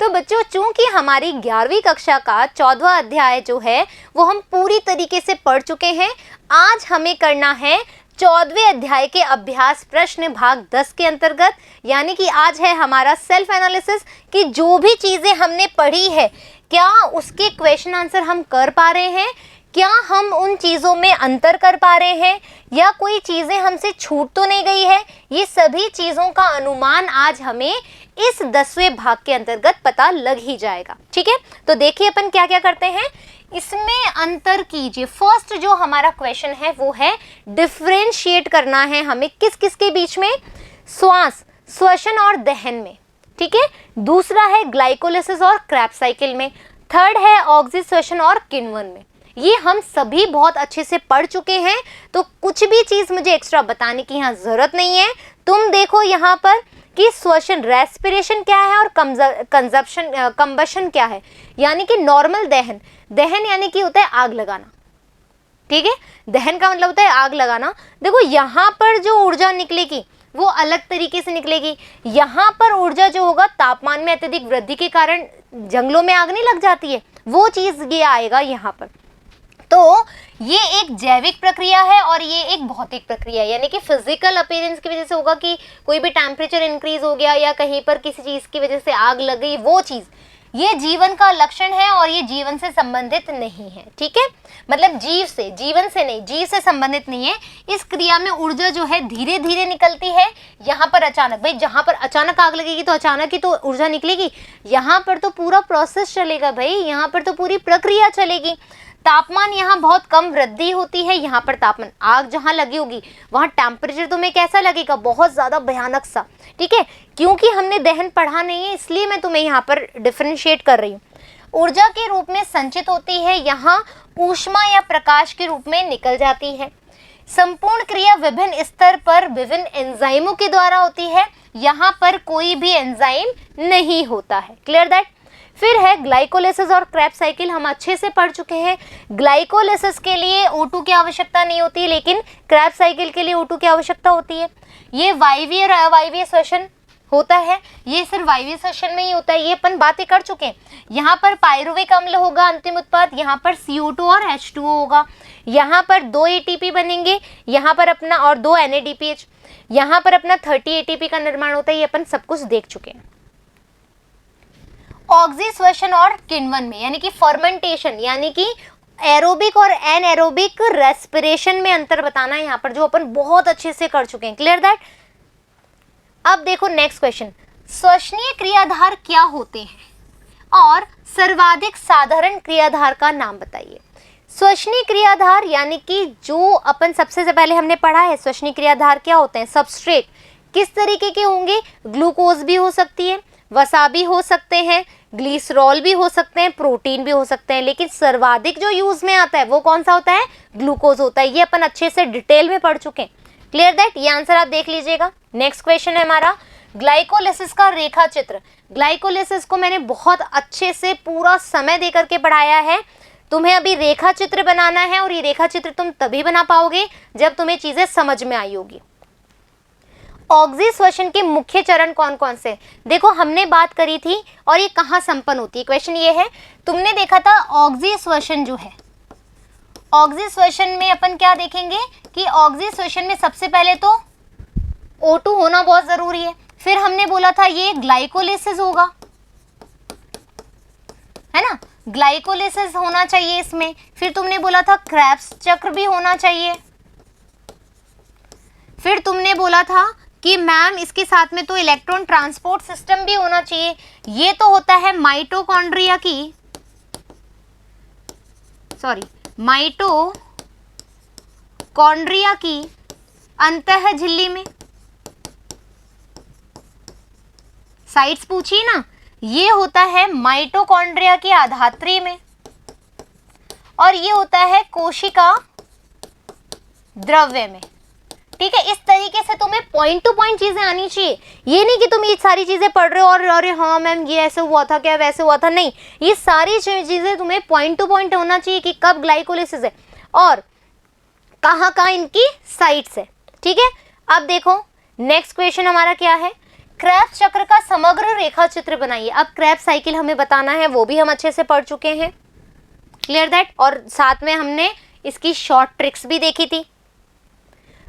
तो बच्चों, चूंकि हमारी 11वीं कक्षा का 14वां अध्याय जो है वो हम पूरी तरीके से पढ़ चुके हैं, आज हमें करना है 14वें अध्याय के अभ्यास प्रश्न भाग 10 के अंतर्गत, यानी कि आज है हमारा सेल्फ एनालिसिस कि जो भी चीजें हमने पढ़ी है क्या उसके क्वेश्चन आंसर हम कर पा रहे हैं, क्या हम उन चीज़ों में अंतर कर पा रहे हैं या कोई चीज़ें हमसे छूट तो नहीं गई है। ये सभी चीज़ों का अनुमान आज हमें इस 10वें भाग के अंतर्गत पता लग ही जाएगा। ठीक है, तो देखिए अपन क्या क्या करते हैं, इसमें अंतर कीजिए। फर्स्ट जो हमारा क्वेश्चन है वो है डिफरेंशिएट करना है हमें किस किस के बीच में, श्वास, श्वसन और दहन में। ठीक है, दूसरा है ग्लाइकोलिसिस और क्रेब्स साइकिल में, थर्ड है ऑक्सीश्वसन और किण्वन में। ये हम सभी बहुत अच्छे से पढ़ चुके हैं, तो कुछ भी चीज मुझे एक्स्ट्रा बताने की यहाँ जरूरत नहीं है। तुम देखो यहाँ पर कि श्वसन रेस्पिरेशन क्या है और कंबशन क्या है, यानी कि नॉर्मल दहन, दहन यानी कि होता है आग लगाना। ठीक है, दहन का मतलब होता है आग लगाना। देखो यहाँ पर जो ऊर्जा निकलेगी वो अलग तरीके से निकलेगी। यहाँ पर ऊर्जा जो होगा तापमान में अत्यधिक वृद्धि के कारण जंगलों में आग नहीं लग जाती है, वो चीज ये आएगा यहाँ पर। तो ये एक जैविक प्रक्रिया है और ये एक भौतिक प्रक्रिया है, यानी कि फिजिकल अपीयरेंस की वजह से होगा कि कोई भी टेम्परेचर इंक्रीज हो गया या कहीं पर किसी चीज की वजह से आग लग गई, वो चीज ये जीवन का लक्षण है और ये जीवन से संबंधित नहीं है। ठीक है, मतलब जीव से, जीवन से नहीं, जीव से संबंधित नहीं है। इस क्रिया में ऊर्जा जो है धीरे धीरे निकलती है। यहाँ पर अचानक, भाई जहाँ पर अचानक आग लगेगी तो अचानक ही तो ऊर्जा निकलेगी, यहाँ पर तो पूरा प्रोसेस चलेगा भाई, यहाँ पर तो पूरी प्रक्रिया चलेगी। तापमान यहाँ बहुत कम वृद्धि होती है, यहाँ पर तापमान, आग जहाँ लगी होगी वहाँ टेम्परेचर तुम्हें कैसा लगेगा, बहुत ज़्यादा भयानक सा। ठीक है, क्योंकि हमने दहन पढ़ा नहीं है इसलिए मैं तुम्हें यहाँ पर डिफरेंशिएट कर रही हूँ। ऊर्जा के रूप में संचित होती है, यहाँ ऊष्मा या प्रकाश के रूप में निकल जाती है। संपूर्ण क्रिया विभिन्न स्तर पर विभिन्न एंजाइमों के द्वारा होती है, यहाँ पर कोई भी एंजाइम नहीं होता है। Clear that. फिर है ग्लाइकोलिसिस और क्रेब्स साइकिल, हम अच्छे से पढ़ चुके हैं। ग्लाइकोलिसिस के लिए O2 की आवश्यकता नहीं होती, लेकिन क्रेब्स साइकिल के लिए O2 की आवश्यकता होती है। ये वायवीय और अवायवीय श्वसन होता है, ये सिर्फ वायवीय श्वसन में ही होता है, ये अपन बातें कर चुके हैं। यहाँ पर पायरुविक अम्ल होगा अंतिम उत्पाद, यहाँ पर CO2 और H2O होगा, यहाँ पर 2 ATP बनेंगे, यहाँ पर अपना और 2 NADPH, यहाँ पर अपना 30 ATP का निर्माण होता है, ये अपन सब कुछ देख चुके हैं। ऑक्सीश्वसन और किण्वन में, यानी कि फर्मेंटेशन, यानी कि एरोबिक और एनएरोबिक रेस्पिरेशन में अंतर बताना है यहाँ पर, जो अपन बहुत अच्छे से कर चुके हैं। Clear that. अब देखो नेक्स्ट क्वेश्चन, श्वसनीय क्रियाधार क्या होते हैं और सर्वाधिक साधारण क्रियाधार का नाम बताइए। श्वसनीय क्रियाधार यानी कि जो अपन सबसे पहले हमने पढ़ा है, श्वसनीय क्रियाधार क्या होते हैं, सबस्ट्रेट किस तरीके के होंगे, ग्लूकोज भी हो सकती है, वसा भी हो सकते हैं, ग्लिसरॉल भी हो सकते हैं, प्रोटीन भी हो सकते हैं, लेकिन सर्वाधिक जो यूज में आता है वो कौन सा होता है, ग्लूकोज होता है। ये अपन अच्छे से डिटेल में पढ़ चुके हैं। क्लियर दैट, ये आंसर आप देख लीजिएगा। नेक्स्ट क्वेश्चन है हमारा ग्लाइकोलिसिस का रेखा चित्र। ग्लाइकोलिसिस को मैंने बहुत अच्छे से पूरा समय देकर के पढ़ाया है, तुम्हें अभी रेखा चित्र बनाना है और ये रेखा चित्र तुम तभी बना पाओगे जब तुम्हें चीजें समझ में आई होगी। ऑक्सीश्वसन के मुख्य चरण कौन कौन से, देखो हमने बात करी थी और ये कहाँ संपन्न होती है। क्वेश्चन ये है, तुमने देखा था ऑक्सीश्वसन जो है, ऑक्सीश्वसन में अपन क्या देखेंगे कि ऑक्सीश्वसन में सबसे पहले तो O2 होना बहुत जरूरी है, फिर हमने बोला था ये ग्लाइकोलिसिस होगा, है ना, ग्लाइकोलिसिस होना चाहिए इसमें, फिर तुमने बोला था क्रेब्स चक्र भी होना चाहिए, फिर तुमने बोला था कि मैम इसके साथ में तो इलेक्ट्रॉन ट्रांसपोर्ट सिस्टम भी होना चाहिए। ये तो होता है माइटोकॉन्ड्रिया की, माइटोकॉन्ड्रिया की अंतः झिल्ली में, साइट्स पूछी ना, ये होता है माइटोकॉन्ड्रिया के आधात्री में, और ये होता है कोशिका द्रव्य में। ठीक है, इस तरीके से तुम्हें पॉइंट टू पॉइंट चीजें आनी चाहिए। ये नहीं कि तुम ये सारी चीजें पढ़ रहे हो और अरे हाँ मैम ये ऐसे हुआ था क्या वैसे हुआ था, नहीं, ये सारी चीजें तुम्हें पॉइंट टू पॉइंट होना चाहिए कि कब ग्लाइकोलिसिस है और कहाँ कहाँ इनकी साइट्स है। ठीक है, अब देखो नेक्स्ट क्वेश्चन हमारा क्या है, क्रेब्स चक्र का समग्र रेखा चित्र बनाइए। अब क्रेब्स साइकिल हमें बताना है, वो भी हम अच्छे से पढ़ चुके हैं, क्लियर दैट। और साथ में हमने इसकी शॉर्ट ट्रिक्स भी देखी थी।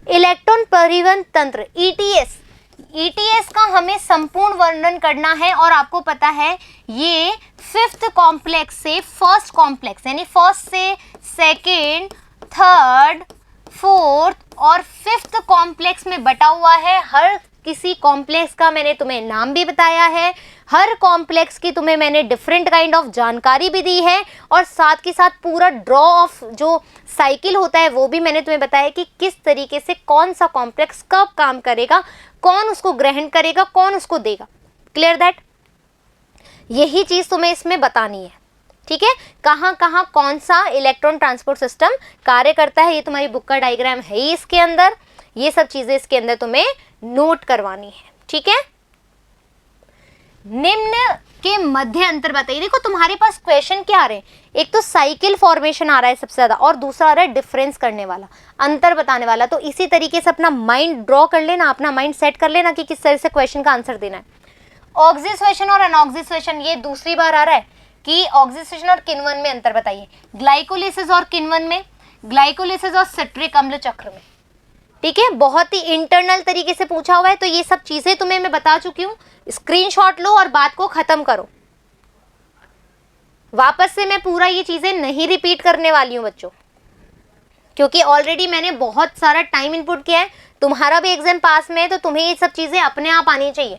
इलेक्ट्रॉन परिवहन तंत्र ईटीएस, ईटीएस का हमें संपूर्ण वर्णन करना है। और आपको पता है ये 5th कॉम्प्लेक्स से 1st कॉम्प्लेक्स यानी 1st से 2nd, 3rd, 4th और 5th कॉम्प्लेक्स में बटा हुआ है। हर किसी कॉम्प्लेक्स का मैंने तुम्हें नाम भी बताया है, हर कॉम्प्लेक्स की तुम्हें मैंने डिफरेंट काइंड ऑफ जानकारी भी दी है, और साथ के साथ पूरा ड्रॉ ऑफ जो साइकिल होता है वो भी मैंने तुम्हें बताया कि किस तरीके से कौन सा कॉम्प्लेक्स कब काम करेगा, कौन उसको ग्रहण करेगा, कौन उसको देगा, क्लियर दैट। यही चीज तुम्हें इसमें बतानी है, ठीक है। कहाँ कहाँ कौन सा इलेक्ट्रॉन ट्रांसपोर्ट सिस्टम कार्य करता है, ये तुम्हारी बुक का डायग्राम है ही इसके अंदर, ये सब चीजें इसके अंदर तुम्हें नोट करवानी है, ठीक है। निम्न के मध्य अंतर बताइए। देखो तुम्हारे पास क्वेश्चन क्या आ रहे हैं, एक तो साइकिल फॉर्मेशन आ रहा है सबसे ज्यादा, और दूसरा आ रहा है डिफरेंस करने वाला, अंतर बताने वाला। तो इसी तरीके से अपना माइंड ड्रॉ कर लेना, अपना माइंड सेट कर लेना कि किस तरह से क्वेश्चन का आंसर देना है। ऑक्सीडेशन और अनऑक्सीडेशन, ये दूसरी बार आ रहा है कि ऑक्सीडेशन और किण्वन में अंतर बताइए। ग्लाइकोलिसिस और किण्वन में, ग्लाइकोलिसिस और सिट्रिक अम्ल चक्र में, ठीक है। बहुत ही इंटरनल तरीके से पूछा हुआ है, तो ये सब चीजें तुम्हें मैं बता चुकी हूँ। स्क्रीनशॉट लो और बात को खत्म करो। वापस से मैं पूरा ये चीजें नहीं रिपीट करने वाली हूँ बच्चों, क्योंकि ऑलरेडी मैंने बहुत सारा टाइम इनपुट किया है। तुम्हारा भी एग्जाम पास में है, तो तुम्हें ये सब चीजें अपने आप आनी चाहिए।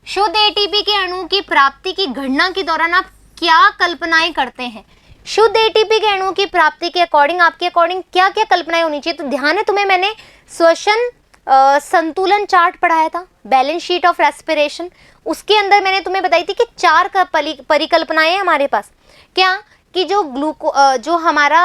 शुद्ध एटीपी के अणु की प्राप्ति की गणना के दौरान आप क्या कल्पनाएं करते हैं? शुद्ध एटीपी के अणु की प्राप्ति के अकॉर्डिंग, आपके अकॉर्डिंग क्या क्या कल्पनाएं होनी चाहिए? तो ध्यान है तुम्हें, मैंने श्वसन संतुलन चार्ट पढ़ाया था, बैलेंस शीट ऑफ रेस्पिरेशन। उसके अंदर मैंने तुम्हें बताई थी कि 4 परिकल्पनाएं हैं हमारे पास। क्या कि जो हमारा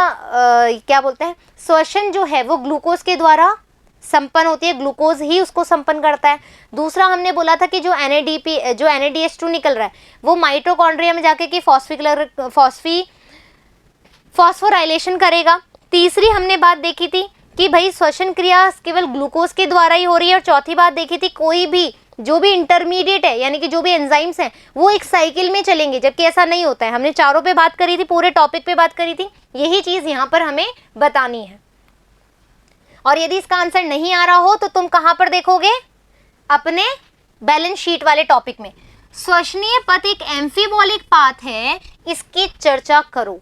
क्या बोलते हैं, श्वसन जो है वो ग्लूकोज के द्वारा संपन्न होती है, ग्लूकोज ही उसको संपन्न करता है। दूसरा हमने बोला था कि जो NADH2 निकल रहा है वो माइटोकॉन्ड्रिया में जाके कि फॉस्फोराइलेशन करेगा। तीसरी हमने बात देखी थी कि भाई श्वसन क्रिया केवल ग्लूकोज के द्वारा ही हो रही है। और चौथी बात देखी थी कोई भी जो भी इंटरमीडिएट है, यानी कि जो भी एंजाइम्स हैं वो एक साइकिल में चलेंगे, जबकि ऐसा नहीं होता है। हमने चारों पे बात करी थी, पूरे टॉपिक पे बात करी थी। यही चीज यहाँ पर हमें बतानी है। और यदि इसका आंसर नहीं आ रहा हो तो तुम कहां पर देखोगे? अपने बैलेंस शीट वाले टॉपिक में। श्वसनीय पथ एक एम्फीबॉलिक पाथ है, इसकी चर्चा करो।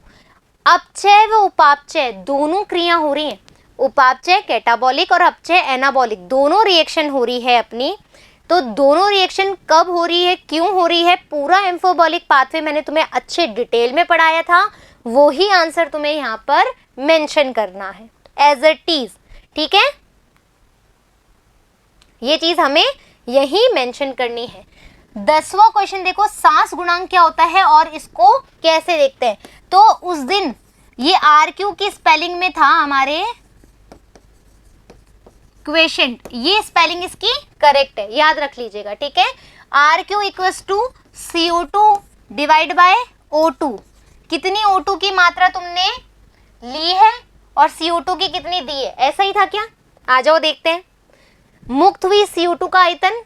अपचय व उपापचय दोनों क्रिया हो रही हैं। उपापचय कैटाबॉलिक और अपचय एनाबॉलिक दोनों रिएक्शन हो रही है अपनी। तो दोनों रिएक्शन कब हो रही है, क्यों हो रही है, पूरा एम्फीबॉलिक पाथवे मैंने तुम्हें अच्छे डिटेल में पढ़ाया था। वो ही आंसर तुम्हें यहाँ पर मेंशन करना है एज इट इज, ठीक है। ये चीज हमें यही मेंशन करनी है। 10वां क्वेश्चन देखो, सांस गुणांक क्या होता है और इसको कैसे देखते हैं? तो उस दिन ये RQ की स्पेलिंग में था हमारे क्वेश्चन, ये स्पेलिंग इसकी करेक्ट है, याद रख लीजिएगा, ठीक है। RQ equals to CO2 divide by O2। कितनी O2 की मात्रा तुमने ली है और CO2 की कितनी दी है, ऐसा ही था क्या? आ जाओ देखते हैं। मुक्त हुई CO2 का आयतन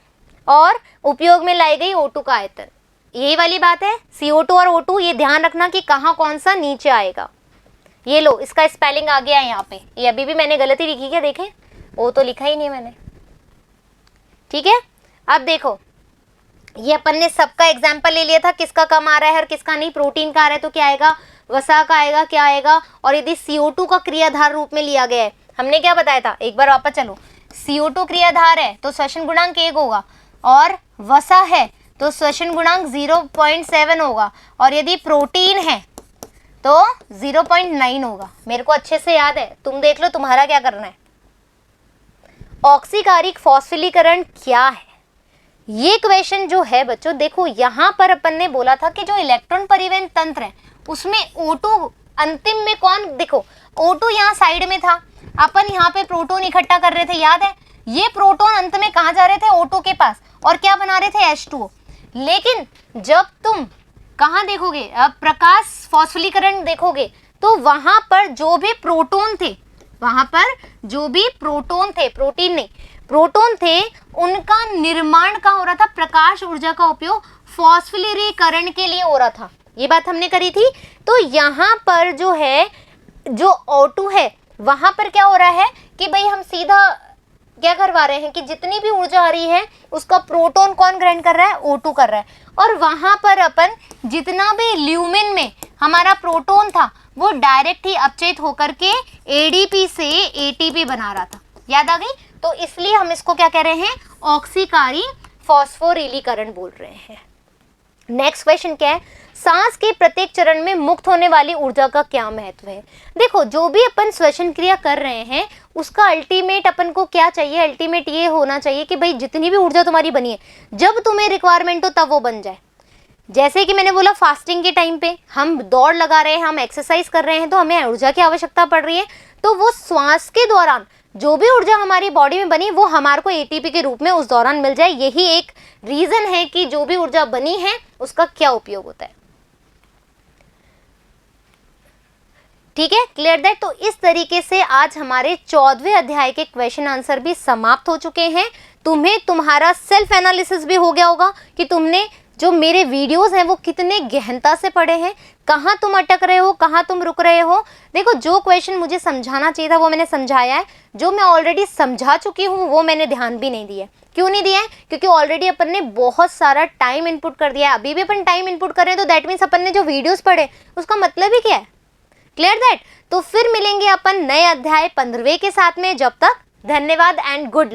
और उपयोग में लाई गई O2 का आयतन, यही वाली बात है। CO2 और O2, ये ध्यान रखना कि कहाँ कौन सा नीचे आएगा। ये लो, इसका स्पेलिंग आ गया है यहाँ पे। ये अभी भी मैंने गलती लिखी क्या? देखें, O तो लिखा ही नहीं मैंने, ठीक है। अब देखो, ये अपन ने सबका एग्जाम्पल ले लिया था, किसका कम आ रहा है और किसका नहीं। प्रोटीन का आ रहा है तो क्या आएगा? वसा का आएगा, क्या आएगा? और यदि CO2 का क्रियाधार रूप में लिया गया है, हमने क्या बताया था, एक बार वापस चलो। CO2 क्रियाधार है तो श्वसन गुणांक 1 होगा, और वसा है तो श्वसन गुणांक 0.7 होगा, और यदि प्रोटीन है तो 0.9 होगा। मेरे को अच्छे से याद है, तुम देख लो तुम्हारा क्या करना है। ऑक्सीकारिक फॉस्फोरीकरण क्या है? ये क्वेश्चन जो है बच्चों, देखो यहाँ पर अपन ने बोला था कि जो इलेक्ट्रॉन परिवहन तंत्र है उसमें O2 अंतिम में कौन, देखो O2 यहाँ साइड में था, अपन यहाँ पे प्रोटॉन इकट्ठा कर रहे थे, याद है। ये प्रोटॉन अंत में कहाँ जा रहे थे? O2 के पास, और क्या बना रहे थे? H2O। लेकिन जब तुम कहाँ देखोगे, अब प्रकाश फॉस्फोरीकरण देखोगे, तो वहां पर जो भी प्रोटॉन थे, वहां पर जो भी प्रोटॉन थे, प्रोटीन नहीं, प्रोटॉन थे उनका निर्माण का हो रहा था, प्रकाश ऊर्जा का उपयोग फॉस्फोरिलीकरण के लिए हो रहा था। ये बात हमने करी थी। तो यहाँ पर जो है, जो O2 है वहां पर क्या हो रहा है कि भाई हम सीधा क्या करवा रहे हैं कि जितनी भी ऊर्जा आ रही है उसका प्रोटॉन कौन ग्रहण कर रहा है, O2 कर रहा है। और वहां पर अपन जितना भी ल्यूमेन में हमारा प्रोटॉन था वो डायरेक्ट ही अपचयित होकर के ADP से ATP बना रहा था। याद आ गई? तो इसलिए हम इसको क्या कह रहे हैं, ऑक्सीकारी फॉस्फोरिलीकरण बोल रहे हैं। नेक्स्ट क्वेश्चन क्या है, सांस के प्रत्येक चरण में मुक्त होने वाली ऊर्जा का क्या महत्व है। देखो, जो भी अपन श्वसन क्रिया कर रहे हैं उसका अल्टीमेट अपन को क्या चाहिए, अल्टीमेट ये होना चाहिए कि भाई जितनी भी ऊर्जा तुम्हारी बनी है जब तुम्हें रिक्वायरमेंट हो तब वो बन जाए। जैसे कि मैंने बोला, फास्टिंग के टाइम पे हम दौड़ लगा रहे हैं, हम एक्सरसाइज कर रहे हैं, तो हमें ऊर्जा की आवश्यकता पड़ रही है। तो वो श्वास के दौरान जो भी ऊर्जा हमारी बॉडी में बनी वो हमारे को ATP के रूप में उस दौरान मिल जाए। यही एक रीजन है कि जो भी ऊर्जा बनी है उसका क्या उपयोग होता है। ठीक है, क्लियर दैट। तो इस तरीके से आज हमारे 14वें अध्याय के क्वेश्चन आंसर भी समाप्त हो चुके हैं। तुम्हें तुम्हारा सेल्फ एनालिसिस भी हो गया होगा कि तुमने जो मेरे वीडियोस हैं वो कितने गहनता से पढ़े हैं, कहाँ तुम अटक रहे हो, कहाँ तुम रुक रहे हो। देखो, जो क्वेश्चन मुझे समझाना चाहिए था वो मैंने समझाया है, जो मैं ऑलरेडी समझा चुकी हूँ वो मैंने ध्यान भी नहीं दिया। क्यों नहीं दिया है? क्योंकि ऑलरेडी अपन ने बहुत सारा टाइम इनपुट कर दिया है। अभी भी अपन टाइम इनपुट कर रहे हैं, तो दैट मीन्स अपन ने जो वीडियोस पढ़े उसका मतलब ही क्या है। Clear that. तो फिर मिलेंगे अपन नए अध्याय 15वें के साथ में। जब तक धन्यवाद एंड गुड लक।